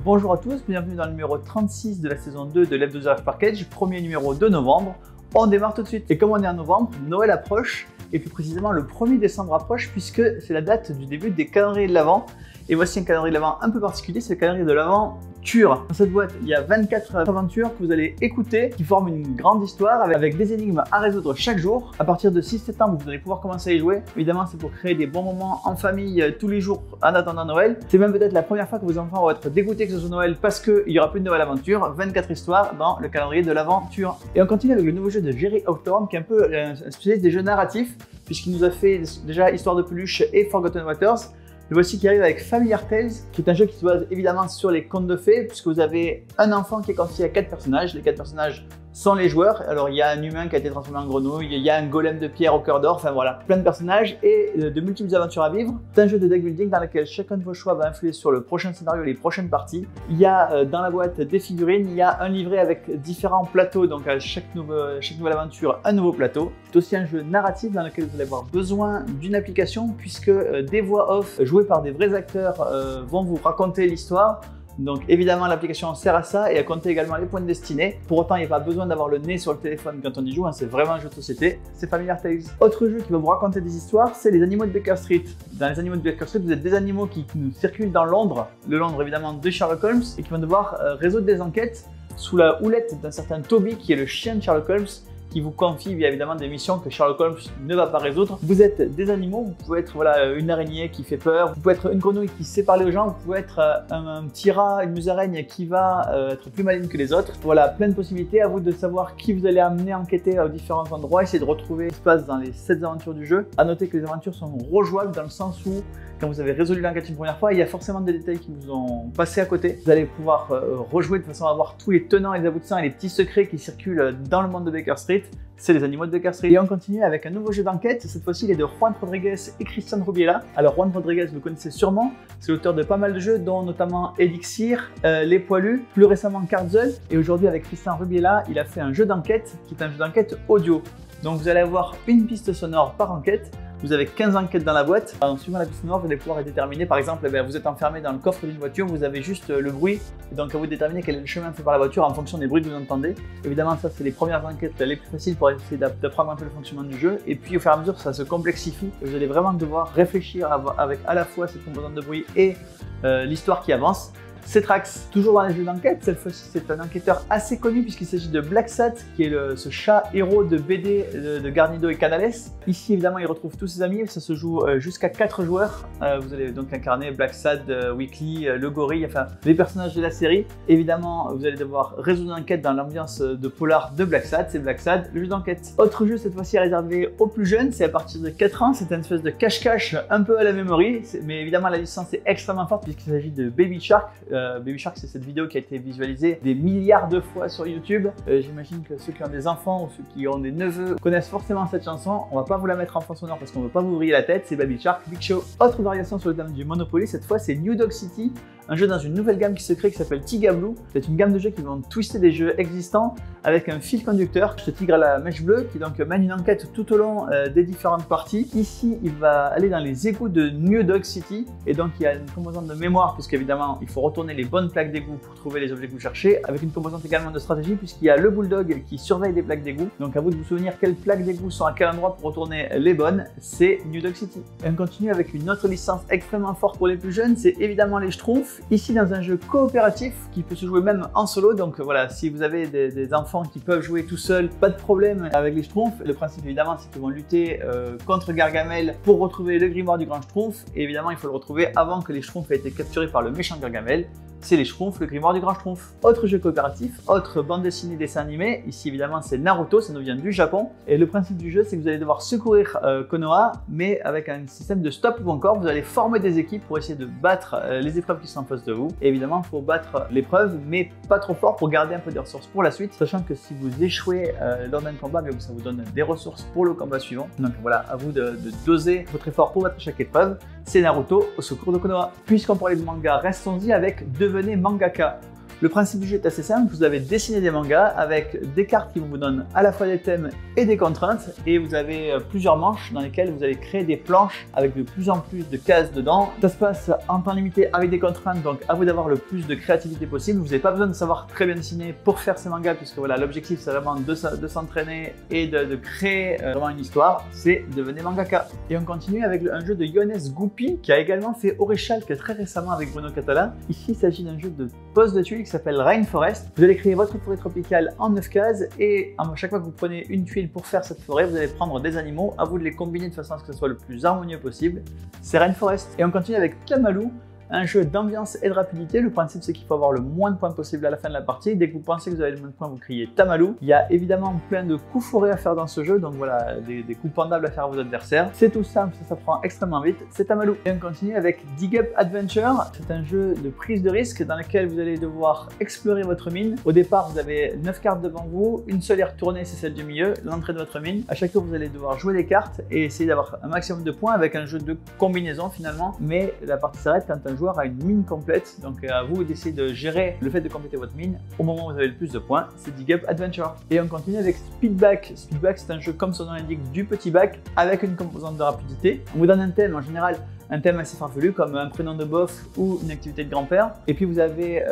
Bonjour à tous, bienvenue dans le numéro 36 de la saison 2 de l'F2RH Package, premier numéro de novembre. On démarre tout de suite. Et comme on est en novembre, Noël approche, et plus précisément le 1er décembre approche, puisque c'est la date du début des calendriers de l'Avent. Et voici un calendrier de l'Avent un peu particulier, c'est le calendrier de l'Aventure. Dans cette boîte, il y a 24 aventures que vous allez écouter, qui forment une grande histoire avec des énigmes à résoudre chaque jour. À partir de 6 septembre, vous allez pouvoir commencer à y jouer. Évidemment, c'est pour créer des bons moments en famille tous les jours en attendant Noël. C'est même peut-être la première fois que vos enfants vont être dégoûtés que ce soit Noël parce qu'il n'y aura plus de Noël aventure. 24 histoires dans le calendrier de l'Aventure. Et on continue avec le nouveau jeu de Jerry Hawthorne, qui est un peu un spécialiste des jeux narratifs, puisqu'il nous a fait déjà Histoire de peluche et Forgotten Waters. Le voici qui arrive avec Familiar Tales, qui est un jeu qui se base évidemment sur les contes de fées, puisque vous avez un enfant qui est confié à 4 personnages. Les 4 personnages sont les joueurs. Alors il y a un humain qui a été transformé en grenouille, il y a un golem de pierre au cœur d'or, enfin voilà, plein de personnages et de multiples aventures à vivre. C'est un jeu de deck building dans lequel chacun de vos choix va influer sur le prochain scénario et les prochaines parties. Il y a dans la boîte des figurines, il y a un livret avec différents plateaux, donc à chaque nouvelle aventure, un nouveau plateau. C'est aussi un jeu narratif dans lequel vous allez avoir besoin d'une application, puisque des voix off jouées par des vrais acteurs vont vous raconter l'histoire. Donc évidemment l'application sert à ça et à compter également les points de destinée. Pour autant il n'y a pas besoin d'avoir le nez sur le téléphone quand on y joue, hein, c'est vraiment un jeu de société, c'est Familiar Tales. Autre jeu qui va vous raconter des histoires, c'est les animaux de Baker Street. Dans les animaux de Baker Street, vous êtes des animaux qui circulent dans Londres, le Londres évidemment de Sherlock Holmes, et qui vont devoir résoudre des enquêtes sous la houlette d'un certain Toby qui est le chien de Sherlock Holmes, qui vous confie évidemment des missions que Sherlock Holmes ne va pas résoudre. Vous êtes des animaux, vous pouvez être voilà, une araignée qui fait peur, vous pouvez être une grenouille qui sait parler aux gens, vous pouvez être un petit rat, une musaraigne qui va être plus maligne que les autres. Voilà, plein de possibilités, à vous de savoir qui vous allez amener enquêter à différents endroits, essayer de retrouver ce qui se passe dans les 7 aventures du jeu. À noter que les aventures sont rejouables dans le sens où quand vous avez résolu l'enquête une première fois, il y a forcément des détails qui vous ont passé à côté. Vous allez pouvoir rejouer de façon à avoir tous les tenants et les aboutissants et les petits secrets qui circulent dans le monde de Baker Street. C'est les animaux de Baker Street. Et on continue avec un nouveau jeu d'enquête. Cette fois-ci, il est de Juan Rodriguez et Christian Rubiela. Alors, Juan Rodriguez, vous le connaissez sûrement. C'est l'auteur de pas mal de jeux, dont notamment Elixir, Les Poilus, plus récemment Cardzul. Et aujourd'hui, avec Christian Rubiela, il a fait un jeu d'enquête qui est un jeu d'enquête audio. Donc, vous allez avoir une piste sonore par enquête. Vous avez 15 enquêtes dans la boîte. En suivant la piste sonore, vous allez pouvoir déterminer, par exemple, vous êtes enfermé dans le coffre d'une voiture, vous avez juste le bruit, et donc à vous de déterminer quel est le chemin fait par la voiture en fonction des bruits que vous entendez. Évidemment, ça c'est les premières enquêtes les plus faciles pour essayer d'apprendre un peu le fonctionnement du jeu, et puis au fur et à mesure, ça se complexifie, et vous allez vraiment devoir réfléchir avec à la fois cette composante de bruit et l'histoire qui avance. Cetrax, toujours dans les jeux d'enquête, cette fois-ci c'est un enquêteur assez connu puisqu'il s'agit de Blacksat, qui est ce chat héros de BD de Garnido et Canales. Ici évidemment il retrouve tous ses amis, ça se joue jusqu'à 4 joueurs. Vous allez donc incarner Blacksat, Weekly, le gorille, enfin les personnages de la série. Évidemment vous allez devoir résoudre une enquête dans l'ambiance de polar de Blacksat, c'est Blacksat, le jeu d'enquête. Autre jeu cette fois-ci réservé aux plus jeunes, c'est à partir de 4 ans, c'est une espèce de cache-cache un peu à la memory, mais évidemment la licence est extrêmement forte puisqu'il s'agit de Baby Shark. Baby Shark, c'est cette vidéo qui a été visualisée des milliards de fois sur YouTube. J'imagine que ceux qui ont des enfants ou ceux qui ont des neveux connaissent forcément cette chanson. On va pas vous la mettre en fond sonore parce qu'on veut pas vous vriller la tête, c'est Baby Shark, Big Show. Autre variation sur le thème du Monopoly, cette fois c'est New Dog City, un jeu dans une nouvelle gamme qui se crée qui s'appelle Tiga Blue. C'est une gamme de jeux qui vont twister des jeux existants avec un fil conducteur, ce tigre à la mèche bleue qui donc mène une enquête tout au long des différentes parties. Ici, il va aller dans les égouts de New Dog City et donc il y a une composante de mémoire puisqu'évidemment il faut retourner les bonnes plaques d'égout pour trouver les objets que vous cherchez, avec une composante également de stratégie puisqu'il y a le bulldog qui surveille les plaques d'égout. Donc à vous de vous souvenir quelles plaques d'égout sont à quel endroit pour retourner les bonnes, c'est New Dog City. Et on continue avec une autre licence extrêmement forte pour les plus jeunes, c'est évidemment les Schtroumpfs. Ici dans un jeu coopératif qui peut se jouer même en solo, donc voilà, si vous avez des enfants qui peuvent jouer tout seuls, pas de problème avec les Schtroumpfs. Le principe évidemment c'est qu'ils vont lutter contre Gargamel pour retrouver le grimoire du grand Schtroumpf, et évidemment il faut le retrouver avant que les Schtroumpfs aient été capturés par le méchant Gargamel. C'est les Schtroumpfs, le grimoire du grand Schtroumpf. Autre jeu coopératif, autre bande dessinée dessin animé, ici évidemment c'est Naruto, ça nous vient du Japon. Et le principe du jeu c'est que vous allez devoir secourir Konoha, mais avec un système de stop ou encore vous allez former des équipes pour essayer de battre les épreuves qui sont en face de vous. Et évidemment il faut battre l'épreuve, mais pas trop fort pour garder un peu de ressources pour la suite, sachant que si vous échouez lors d'un combat, ça vous donne des ressources pour le combat suivant. Donc voilà, à vous de doser votre effort pour battre chaque épreuve. C'est Naruto au secours de Konoha. Puisqu'on parlait de manga, restons-y avec Devenez mangaka. Le principe du jeu est assez simple, vous avez dessiné des mangas avec des cartes qui vous donnent à la fois des thèmes et des contraintes, et vous avez plusieurs manches dans lesquelles vous allez créer des planches avec de plus en plus de cases dedans. Ça se passe en temps limité avec des contraintes, donc à vous d'avoir le plus de créativité possible. Vous n'avez pas besoin de savoir très bien dessiner pour faire ces mangas, puisque voilà, l'objectif c'est vraiment de s'entraîner et de créer vraiment une histoire, c'est devenir mangaka. Et on continue avec un jeu de Johannes Goupy qui a également fait Orechalk très récemment avec Bruno Catala. Ici il s'agit d'un jeu de pose de tuiles qui s'appelle Rainforest. Vous allez créer votre forêt tropicale en 9 cases, et à chaque fois que vous prenez une tuile pour faire cette forêt, vous allez prendre des animaux, à vous de les combiner de façon à ce que ce soit le plus harmonieux possible. C'est Rainforest. Et on continue avec Tamalu, un jeu d'ambiance et de rapidité. Le principe c'est qu'il faut avoir le moins de points possible à la fin de la partie. Dès que vous pensez que vous avez le moins de points, vous criez Tamalu. Il y a évidemment plein de coups forés à faire dans ce jeu, donc voilà, des coups pendables à faire à vos adversaires. C'est tout simple, ça prend extrêmement vite, c'est Tamalu. Et on continue avec Dig Up Adventure. C'est un jeu de prise de risque dans lequel vous allez devoir explorer votre mine. Au départ, vous avez 9 cartes devant vous, une seule est retournée, c'est celle du milieu, l'entrée de votre mine. À chaque tour, vous allez devoir jouer des cartes et essayer d'avoir un maximum de points avec un jeu de combinaison finalement, mais la partie s'arrête quand un joueur a une mine complète, donc à vous d'essayer de gérer le fait de compléter votre mine au moment où vous avez le plus de points. C'est Dig Up Adventure. Et on continue avec Speedback. Speedback, c'est un jeu comme son nom l'indique, du petit bac avec une composante de rapidité. On vous donne un thème en général, un thème assez farfelu comme un prénom de bof ou une activité de grand-père, et puis vous avez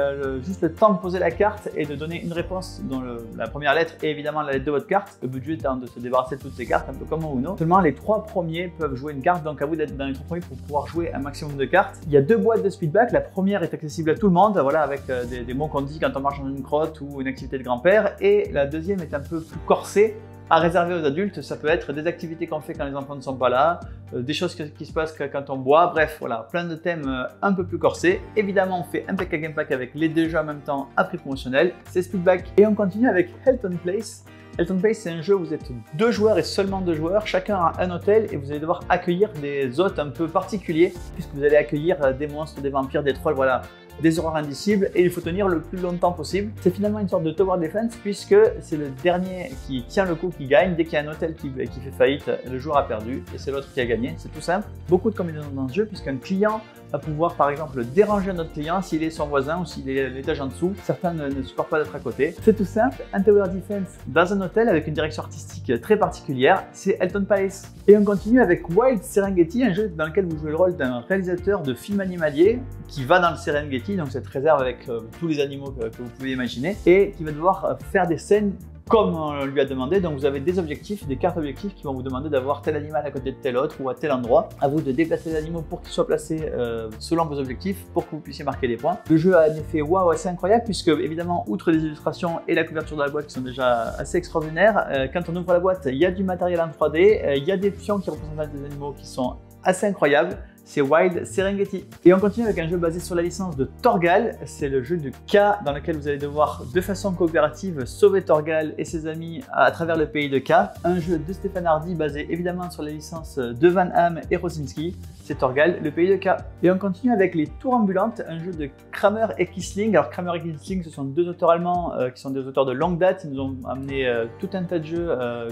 juste le temps de poser la carte et de donner une réponse dans la première lettre et évidemment la lettre de votre carte, le but étant de se débarrasser de toutes ces cartes, un peu comme au Uno. Seulement les 3 premiers peuvent jouer une carte, donc à vous d'être dans les 3 premiers pour pouvoir jouer un maximum de cartes. Il y a 2 boîtes de Speedback, la première est accessible à tout le monde, voilà, avec des mots qu'on dit quand on marche dans une grotte ou une activité de grand-père, et la deuxième est un peu plus corsée, à réserver aux adultes. Ça peut être des activités qu'on fait quand les enfants ne sont pas là, des choses qui se passent quand on boit, bref, voilà, plein de thèmes un peu plus corsés. Évidemment, on fait un pack à game pack avec les 2 jeux en même temps à prix promotionnel, c'est Speedback. Et on continue avec Elton Place. Elton Place, c'est un jeu où vous êtes 2 joueurs et seulement 2 joueurs, chacun a un hôtel et vous allez devoir accueillir des hôtes un peu particuliers, puisque vous allez accueillir des monstres, des vampires, des trolls, voilà, des horreurs indicibles, et il faut tenir le plus longtemps possible. C'est finalement une sorte de tower defense, puisque c'est le dernier qui tient le coup qui gagne. Dès qu'il y a un hôtel qui fait faillite, le joueur a perdu et c'est l'autre qui a gagné. C'est tout simple. Beaucoup de combinaisons dans ce jeu, puisqu'un client va pouvoir par exemple déranger un autre client s'il est son voisin ou s'il est l'étage en dessous. Certains ne supportent pas d'être à côté. C'est tout simple, un tower defense dans un hôtel avec une direction artistique très particulière, c'est Elton Palace. Et on continue avec Wild Serengeti, un jeu dans lequel vous jouez le rôle d'un réalisateur de films animaliers qui va dans le Serengeti, donc cette réserve avec tous les animaux que vous pouvez imaginer, et qui va devoir faire des scènes comme on lui a demandé. Donc vous avez des objectifs, des cartes objectifs qui vont vous demander d'avoir tel animal à côté de tel autre ou à tel endroit. À vous de déplacer les animaux pour qu'ils soient placés selon vos objectifs pour que vous puissiez marquer des points. Le jeu a un effet waouh assez incroyable, puisque évidemment, outre les illustrations et la couverture de la boîte qui sont déjà assez extraordinaires, quand on ouvre la boîte, il y a du matériel en 3D, il y a des pions qui représentent des animaux qui sont assez incroyables. C'est Wild Serengeti. Et on continue avec un jeu basé sur la licence de Torgal. C'est le jeu de K dans lequel vous allez devoir de façon coopérative sauver Torgal et ses amis à travers le pays de K. Un jeu de Stéphane Hardy basé évidemment sur la licence de Van Hamme et Rosinski. C'est Torgal, le pays de K. Et on continue avec Les Tours Ambulantes, un jeu de Kramer et Kissling. Alors Kramer et Kissling, ce sont 2 auteurs allemands qui sont des auteurs de longue date. Ils nous ont amené tout un tas de jeux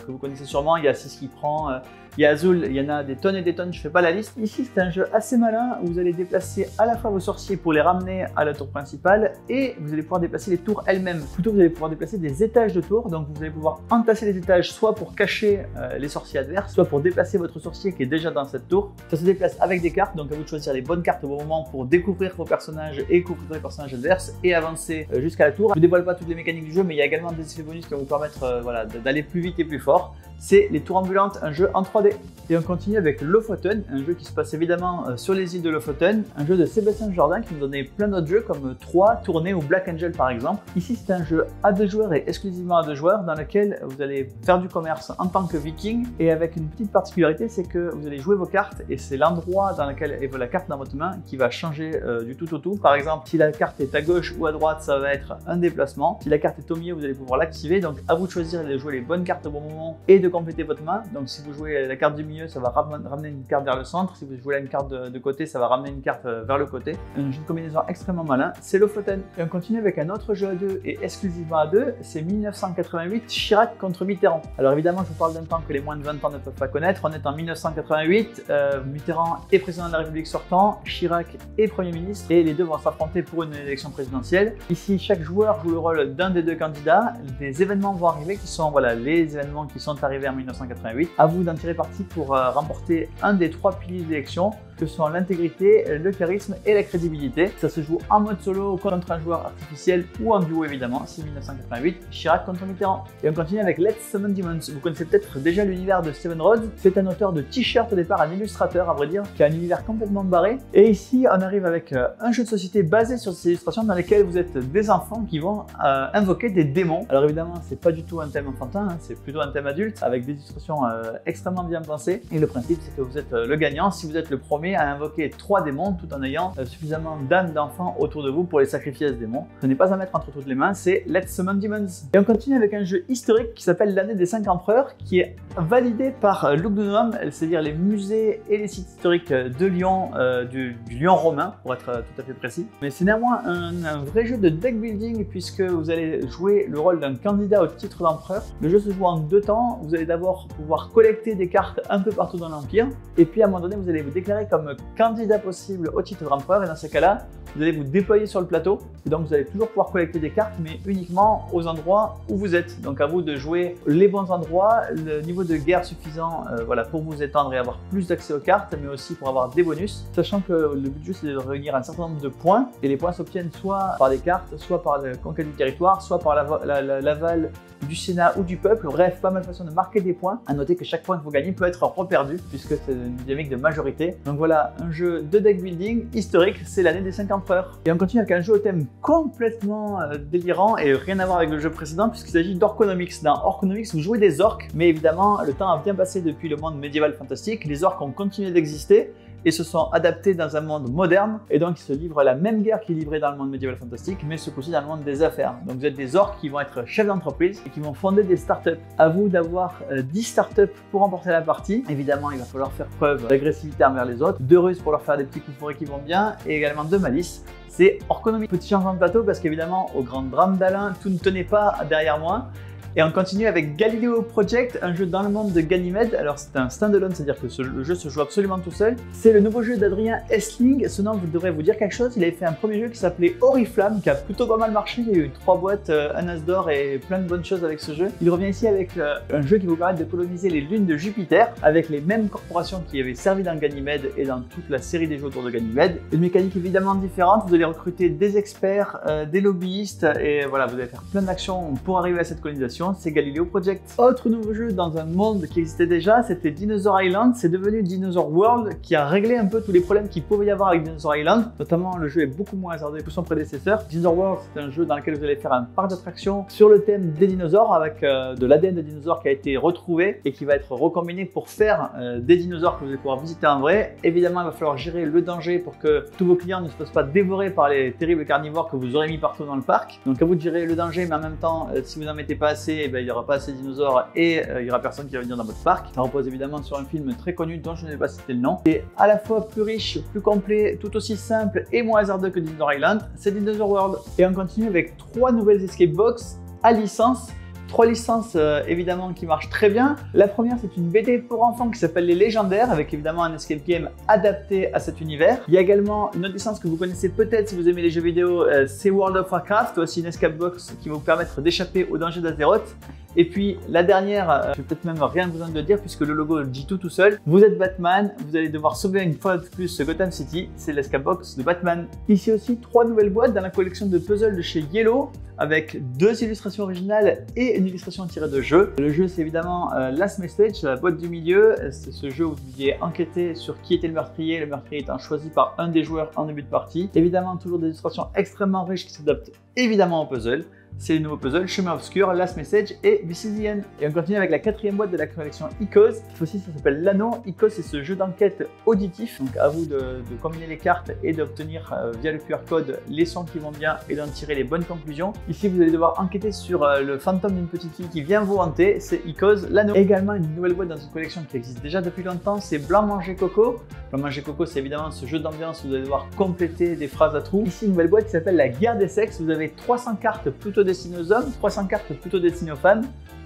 que vous connaissez sûrement. Il y a 6 qui prend, il y a Azul, il y en a des tonnes et des tonnes, je ne fais pas la liste. Ici, c'est un jeu assez malin où vous allez déplacer à la fois vos sorciers pour les ramener à la tour principale, et vous allez pouvoir déplacer les tours elles-mêmes. Plutôt, vous allez pouvoir déplacer des étages de tours, donc vous allez pouvoir entasser les étages soit pour cacher les sorciers adverses, soit pour déplacer votre sorcier qui est déjà dans cette tour. Ça se déplace avec des cartes, donc à vous de choisir les bonnes cartes au bon moment pour découvrir vos personnages et couvrir les personnages adverses et avancer jusqu'à la tour. Je ne dévoile pas toutes les mécaniques du jeu, mais il y a également des effets bonus qui vont vous permettre voilà, d'aller plus vite et plus fort. C'est Les Tours Ambulantes, un jeu en 3D. Et on continue avec Lofoten, un jeu qui se passe évidemment sur les îles de Lofoten, un jeu de Sébastien Jordan qui nous donnait plein d'autres jeux comme 3, Tournée ou Black Angel par exemple. Ici c'est un jeu à 2 joueurs et exclusivement à 2 joueurs dans lequel vous allez faire du commerce en tant que viking, et avec une petite particularité, c'est que vous allez jouer vos cartes et c'est l'endroit dans lequel est la carte dans votre main qui va changer du tout au tout. Par exemple, si la carte est à gauche ou à droite, ça va être un déplacement. Si la carte est au milieu, vous allez pouvoir l'activer. Donc à vous de choisir de jouer les bonnes cartes au bon moment et de compléter votre main. Donc si vous jouez la carte du milieu, ça va ramener une carte vers le centre. Si vous jouez une carte carte de côté, ça va ramener une carte vers le côté. Un jeu de combinaison extrêmement malin, c'est Lofoten. Et on continue avec un autre jeu à deux et exclusivement à deux, c'est 1988, Chirac contre Mitterrand. Alors évidemment, je vous parle d'un temps que les moins de 20 ans ne peuvent pas connaître. On est en 1988, Mitterrand est président de la République sortant, Chirac est Premier ministre et les deux vont s'affronter pour une élection présidentielle. Ici, chaque joueur joue le rôle d'un des deux candidats. Des événements vont arriver qui sont les événements qui sont arrivés en 1988. À vous d'en tirer parti pour remporter un des trois piliers d'élection que sont l'intégrité, le charisme et la crédibilité. Ça se joue en mode solo contre un joueur artificiel ou en duo évidemment. C'est 1988, Chirac contre Mitterrand. Et on continue avec Let's Summon Demons. Vous connaissez peut-être déjà l'univers de Steven Rhodes. C'est un auteur de t-shirt au départ, un illustrateur à vrai dire, qui a un univers complètement barré. Et ici, on arrive avec un jeu de société basé sur ces illustrations dans lesquelles vous êtes des enfants qui vont invoquer des démons. Alors évidemment, c'est pas du tout un thème enfantin, hein, c'est plutôt un thème adulte avec des illustrations extrêmement bien pensées. Et le principe, c'est que vous êtes le gagnant si vous êtes le premier à invoquer 3 démons tout en ayant suffisamment d'âmes d'enfants autour de vous pour les sacrifier à ce démon. Ce n'est pas à mettre entre toutes les mains, c'est Let's Summon Demons. Et on continue avec un jeu historique qui s'appelle l'année des 5 empereurs, qui est validé par Lugdunum, c'est-à-dire les musées et les sites historiques de Lyon, du Lyon romain pour être tout à fait précis. Mais c'est néanmoins un vrai jeu de deck building puisque vous allez jouer le rôle d'un candidat au titre d'empereur. Le jeu se joue en 2 temps. Vous allez d'abord pouvoir collecter des cartes un peu partout dans l'Empire et puis à un moment donné vous allez vous déclarer comme candidat possible au titre d'empereur et dans ce cas-là vous allez vous déployer sur le plateau et donc vous allez toujours pouvoir collecter des cartes mais uniquement aux endroits où vous êtes. Donc à vous de jouer les bons endroits, le niveau de guerre suffisant voilà, pour vous étendre et avoir plus d'accès aux cartes mais aussi pour avoir des bonus, sachant que le but du jeu c'est de réunir un certain nombre de points et les points s'obtiennent soit par des cartes, soit par la conquête du territoire, soit par l'aval du Sénat ou du peuple. Bref, pas mal de façons de marquer des points. À noter que chaque point que vous gagnez peut être reperdu puisque c'est une dynamique de majorité. Donc voilà, un jeu de deck building historique, c'est l'année des 5 empereurs. Et on continue avec un jeu au thème complètement délirant et rien à voir avec le jeu précédent puisqu'il s'agit d'Orconomics. Dans Orconomics, vous jouez des orques, mais évidemment, le temps a bien passé depuis le monde médiéval fantastique. Les orques ont continué d'exister et se sont adaptés dans un monde moderne et donc ils se livrent la même guerre qui est livrée dans le monde médiéval fantastique mais ce coup-ci dans le monde des affaires. Donc vous êtes des orques qui vont être chefs d'entreprise et qui vont fonder des startups. À vous d'avoir 10 startups pour remporter la partie. Évidemment il va falloir faire preuve d'agressivité envers les autres, de ruse pour leur faire des petits coups fourrés qui vont bien et également de malice. C'est Orconomics. Petit changement de plateau parce qu'évidemment au grand drame d'Alain tout ne tenait pas derrière moi. Et on continue avec Galileo Project, un jeu dans le monde de Ganymède. Alors c'est un standalone, c'est-à-dire que le jeu se joue absolument tout seul. C'est le nouveau jeu d'Adrien Essling. Ce nom devrait vous dire quelque chose. Il avait fait un premier jeu qui s'appelait Oriflamme, qui a plutôt pas mal marché. Il y a eu 3 boîtes, un as d'or et plein de bonnes choses avec ce jeu. Il revient ici avec un jeu qui vous permet de coloniser les lunes de Jupiter avec les mêmes corporations qui avaient servi dans Ganymède et dans toute la série des jeux autour de Ganymède. Une mécanique évidemment différente. Vous allez recruter des experts, des lobbyistes et voilà, vous allez faire plein d'actions pour arriver à cette colonisation. C'est Galileo Project. Autre nouveau jeu dans un monde qui existait déjà, c'était Dinosaur Island. C'est devenu Dinosaur World qui a réglé un peu tous les problèmes qu'il pouvait y avoir avec Dinosaur Island. Notamment, le jeu est beaucoup moins hasardeux que son prédécesseur. Dinosaur World, c'est un jeu dans lequel vous allez faire un parc d'attractions sur le thème des dinosaures avec de l'ADN de dinosaures qui a été retrouvé et qui va être recombiné pour faire des dinosaures que vous allez pouvoir visiter en vrai. Évidemment, il va falloir gérer le danger pour que tous vos clients ne se fassent pas dévorer par les terribles carnivores que vous aurez mis partout dans le parc. Donc à vous de gérer le danger, mais en même temps, si vous n'en mettez pas assez, il n'y aura pas assez de dinosaures et il n'y aura personne qui va venir dans votre parc. Ça repose évidemment sur un film très connu dont je ne vais pas citer le nom. C'est à la fois plus riche, plus complet, tout aussi simple et moins hasardeux que Dinosaur Island, c'est Dinosaur World. Et on continue avec 3 nouvelles escape box à licence. 3 licences évidemment qui marchent très bien. La première, c'est une BD pour enfants qui s'appelle Les Légendaires avec évidemment un escape game adapté à cet univers. Il y a également une autre licence que vous connaissez peut-être si vous aimez les jeux vidéo, c'est World of Warcraft, aussi une escape box qui va vous permettre d'échapper aux dangers d'Azeroth. Et puis la dernière, je vais peut-être même rien besoin de dire puisque le logo le dit tout seul. Vous êtes Batman, vous allez devoir sauver une fois de plus Gotham City, c'est l'escape box de Batman. Ici aussi 3 nouvelles boîtes dans la collection de puzzles de chez Yellow avec 2 illustrations originales et une illustration tirée de jeu. Le jeu c'est évidemment Last Message, la boîte du milieu. C'est ce jeu où vous deviez enquêter sur qui était le meurtrier étant choisi par un des joueurs en début de partie. Évidemment toujours des illustrations extrêmement riches qui s'adaptent évidemment au puzzle. c'est les nouveaux puzzles Chemin Obscur, Last Message et This is the End. Et on continue avec la 4e boîte de la collection Icos. Cette fois-ci, ça s'appelle l'Anneau. Icos, c'est ce jeu d'enquête auditif. Donc à vous de combiner les cartes et d'obtenir via le QR code les sons qui vont bien et d'en tirer les bonnes conclusions. Ici, vous allez devoir enquêter sur le fantôme d'une petite fille qui vient vous hanter. C'est Icos, l'Anneau. Également une nouvelle boîte dans une collection qui existe déjà depuis longtemps, c'est Blanc Manger Coco. Blanc Manger Coco, c'est évidemment ce jeu d'ambiance où vous allez devoir compléter des phrases à trous. Ici, une nouvelle boîte qui s'appelle la Guerre des sexes. Vous avez 300 cartes plutôt destinées aux hommes, 300 cartes plutôt destinées aux femmes.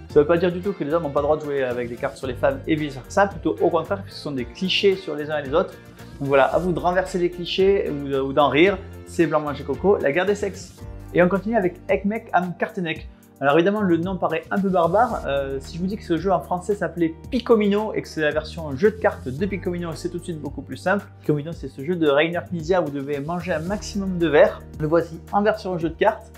Ça ne veut pas dire du tout que les hommes n'ont pas le droit de jouer avec des cartes sur les femmes et vice versa, plutôt au contraire, puisque ce sont des clichés sur les uns et les autres. Donc voilà, à vous de renverser les clichés ou d'en rire. C'est Blanc Manger Coco, la Guerre des sexes. Et on continue avec Ekmek am Kartenek. Alors évidemment, le nom paraît un peu barbare. Si je vous dis que ce jeu en français s'appelait Picomino et que c'est la version jeu de cartes de Picomino, c'est tout de suite beaucoup plus simple. Picomino, c'est ce jeu de Rainer Knizia où vous devez manger un maximum de verres. Le voici en version jeu de cartes.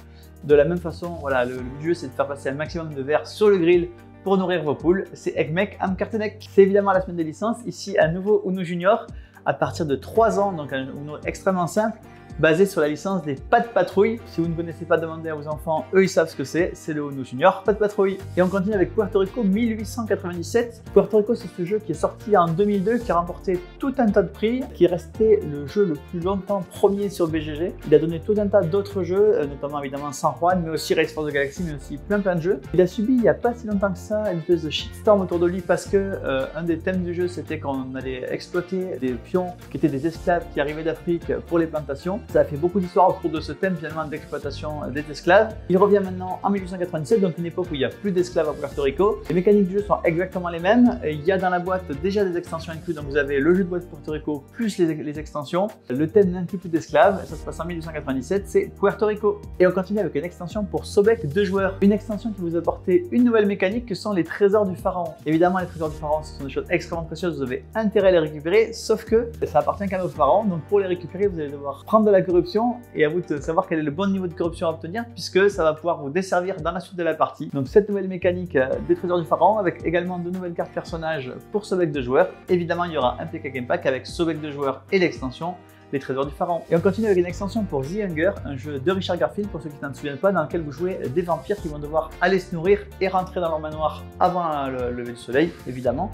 De la même façon, voilà, le jeu, c'est de faire passer un maximum de verres sur le grill pour nourrir vos poules. C'est Ekmek am Kartenek. C'est évidemment la semaine des licences. Ici, un nouveau Uno Junior à partir de 3 ans, donc un Uno extrêmement simple, basé sur la licence des Pas de Patrouille. Si vous ne connaissez pas, demandez à vos enfants, eux ils savent ce que c'est le Uno Junior, Pas de Patrouille. Et on continue avec Puerto Rico 1897. Puerto Rico, c'est ce jeu qui est sorti en 2002, qui a remporté tout un tas de prix, qui est resté le jeu le plus longtemps premier sur BGG. Il a donné tout un tas d'autres jeux, notamment évidemment San Juan, mais aussi Race for the Galaxy, mais aussi plein de jeux. Il a subi il n'y a pas si longtemps que ça une espèce de shitstorm autour de lui parce que un des thèmes du jeu, c'était qu'on allait exploiter des pions qui étaient des esclaves qui arrivaient d'Afrique pour les plantations. Ça a fait beaucoup d'histoires autour de ce thème finalement d'exploitation des esclaves. Il revient maintenant en 1897, donc une époque où il n'y a plus d'esclaves à Puerto Rico. Les mécaniques du jeu sont exactement les mêmes. Il y a dans la boîte déjà des extensions incluses, donc vous avez le jeu de boîte Puerto Rico plus les extensions. Le thème n'inclut plus d'esclaves, ça se passe en 1897, c'est Puerto Rico. Et on continue avec une extension pour Sobek 2 joueurs. Une extension qui vous apporte une nouvelle mécanique que sont les trésors du pharaon. Évidemment, les trésors du pharaon, ce sont des choses extrêmement précieuses, vous avez intérêt à les récupérer, sauf que ça appartient qu'à nos pharaons, donc pour les récupérer, vous allez devoir prendre de la corruption et à vous de savoir quel est le bon niveau de corruption à obtenir puisque ça va pouvoir vous desservir dans la suite de la partie. Donc cette nouvelle mécanique des trésors du pharaon avec également de nouvelles cartes personnages pour Sobek 2 joueurs. Évidemment, il y aura un PK Game Pack avec Sobek 2 joueurs et l'extension les trésors du pharaon. Et on continue avec une extension pour The Hunger, un jeu de Richard Garfield pour ceux qui ne se souviennent pas, dans lequel vous jouez des vampires qui vont devoir aller se nourrir et rentrer dans leur manoir avant le lever du soleil, évidemment.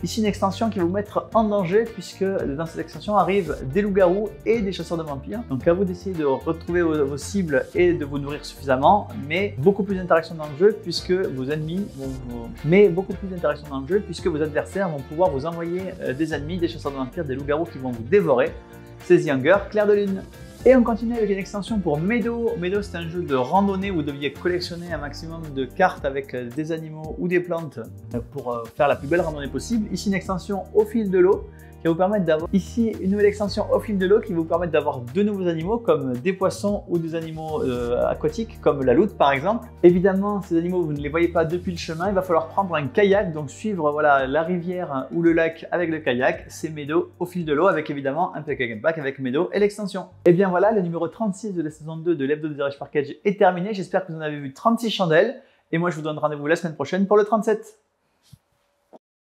Ici une extension qui va vous mettre en danger puisque dans cette extension arrivent des loups-garous et des chasseurs de vampires. Donc à vous d'essayer de retrouver vos cibles et de vous nourrir suffisamment, mais beaucoup plus d'interactions dans le jeu puisque vos ennemis puisque vos adversaires vont pouvoir vous envoyer des ennemis, des chasseurs de vampires, des loups-garous qui vont vous dévorer. C'est The Hunger, Clair de Lune. Et on continue avec une extension pour Meadow. Meadow, c'est un jeu de randonnée où vous deviez collectionner un maximum de cartes avec des animaux ou des plantes pour faire la plus belle randonnée possible. Ici, une extension au fil de l'eau qui va vous permettre d'avoir ici une nouvelle extension au fil de l'eau qui va vous permettre d'avoir de nouveaux animaux comme des poissons ou des animaux aquatiques comme la loutre par exemple. Évidemment, ces animaux, vous ne les voyez pas depuis le chemin, il va falloir prendre un kayak, donc suivre voilà, la rivière ou le lac avec le kayak. C'est Meadow au fil de l'eau avec évidemment un PK Game Pack avec Meadow et l'extension. Et bien voilà, le numéro 36 de la saison 2 de l'Hebdo des Garage Package est terminé. J'espère que vous en avez vu 36 chandelles et moi je vous donne rendez-vous la semaine prochaine pour le 37.